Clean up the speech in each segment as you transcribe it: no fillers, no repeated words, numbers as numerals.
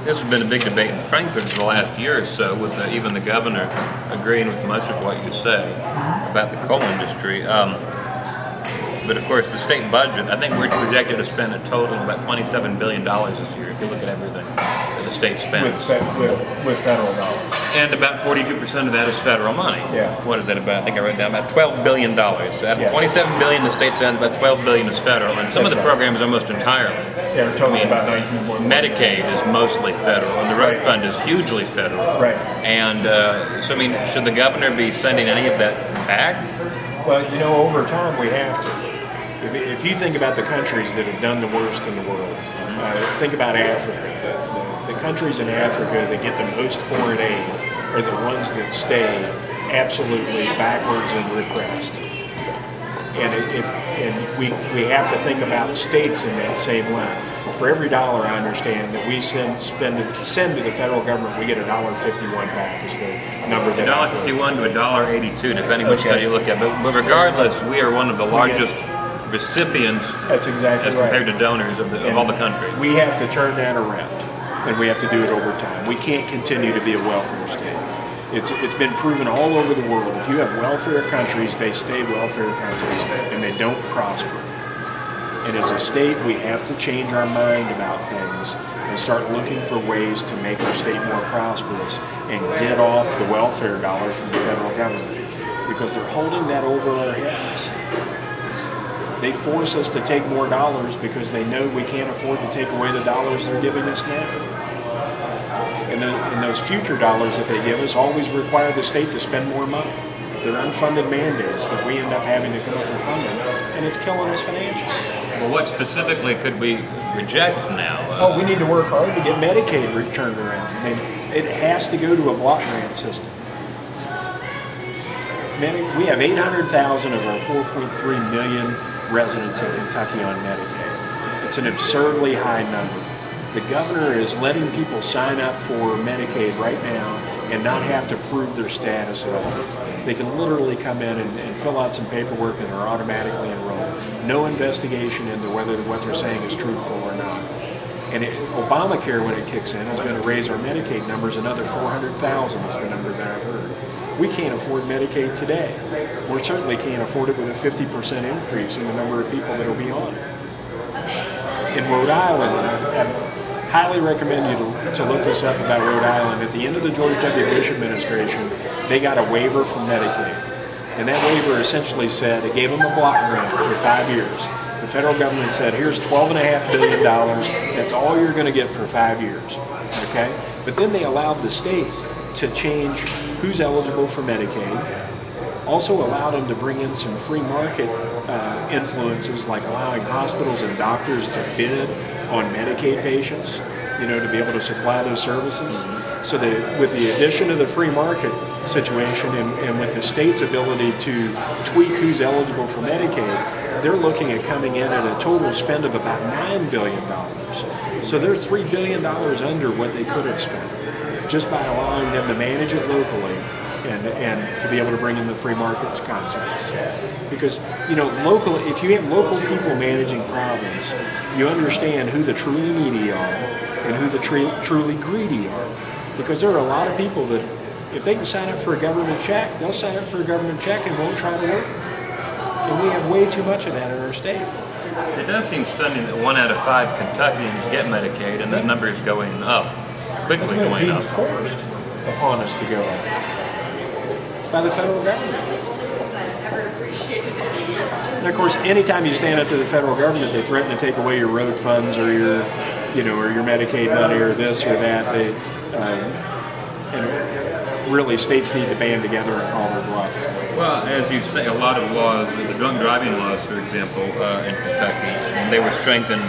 This has been a big debate in Frankfurt for the last year or so, with even the governor agreeing with much of what you say about the coal industry. But of course, the state budget, I think we're projected to spend a total of about $27 billion this year, if you look at everything that the state spends. With federal dollars. And about 42% of that is federal money. Yeah. What is that about? I think I wrote down about $12 billion. So out of $27 billion, the state spends about $12 billion is federal. And some of the programs almost entirely. Yeah, we're talking about 19.1. Medicaid is mostly federal, and the road fund is hugely federal. Right. And so, I mean, should the governor be sending any of that back? Well, you know, over time we have to. If you think about the countries that have done the worst in the world, think about Africa. The countries in Africa that get the most foreign aid are the ones that stay absolutely backwards and repressed. And we have to think about states in that same way. For every dollar, I understand, that we send to the federal government, we get $1.51 back is the number that $1.51 to $1.82, depending which study you look at. But regardless, we are one of the largest recipients, that's exactly as compared to donors of all the countries. We have to turn that around, and we have to do it over time. We can't continue to be a welfare state. It's been proven all over the world. If you have welfare countries, they stay welfare countries, and they don't prosper. And as a state, we have to change our mind about things and start looking for ways to make our state more prosperous and get off the welfare dollar from the federal government, because they're holding that over our heads. They force us to take more dollars because they know we can't afford to take away the dollars they're giving us now. And those future dollars that they give us always require the state to spend more money. They're unfunded mandates that we end up having to come up with funding, and it's killing us financially. Well, what specifically could we reject now? We need to work hard to get Medicaid turned around. I mean, it has to go to a block grant system. We have 800,000 of our 4.3 million residents in Kentucky on Medicaid. It's an absurdly high number. The governor is letting people sign up for Medicaid right now and not have to prove their status at all. They can literally come in and fill out some paperwork and are automatically enrolled. No investigation into whether what they're saying is truthful or not. And Obamacare, when it kicks in, is going to raise our Medicaid numbers another 400,000 is the number that I've heard. We can't afford Medicaid today. We certainly can't afford it with a 50% increase in the number of people that will be on it. In Rhode Island, I highly recommend you to look this up about Rhode Island. At the end of the George W. Bush administration, they got a waiver from Medicaid. And that waiver essentially said, it gave them a block grant for 5 years. The federal government said, here's $12.5 billion, that's all you're going to get for 5 years. Okay? But then they allowed the state to change who's eligible for Medicaid, also allowed them to bring in some free market influences, like allowing hospitals and doctors to bid on Medicaid patients, to be able to supply those services. So that with the addition of the free market situation and with the state's ability to tweak who's eligible for Medicaid, they're looking at coming in at a total spend of about $9 billion. So they're $3 billion under what they could have spent, just by allowing them to manage it locally and to be able to bring in the free markets concepts. Because, if you have local people managing problems, you understand who the truly needy are and who the truly greedy are. Because there are a lot of people that, if they can sign up for a government check, they'll sign up for a government check and won't try to work. And we have way too much of that in our state. It does seem stunning that 1 out of 5 Kentuckians get Medicaid, and that number is going up, quickly going up. It's forced upon us to go up by the federal government. And of course, anytime you stand up to the federal government, they threaten to take away your road funds or your, or your Medicaid money or this or that. And really, states need to band together and call their bluff. Well, as you say, a lot of laws, the drunk driving laws, for example, in Kentucky, they were strengthened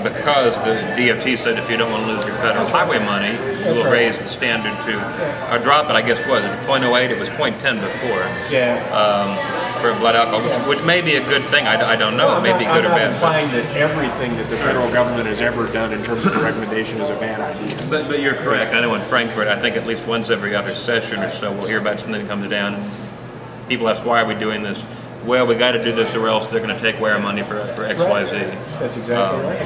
because the DOT said if you don't want to lose your federal highway money, you will raise the standard to, or drop it, I guess, was it 0.08? It was 0.10 before. Yeah. For blood alcohol, which may be a good thing. I don't know. It may be good or bad. I'm not implying that everything that the federal government has ever done in terms of a recommendation is a bad idea. But you're correct. I know in Frankfurt, I think at least once every other session or so, we'll hear about something that comes down. People ask, why are we doing this? Well, we got to do this or else they're going to take away our money for X, Y, Z. That's exactly right.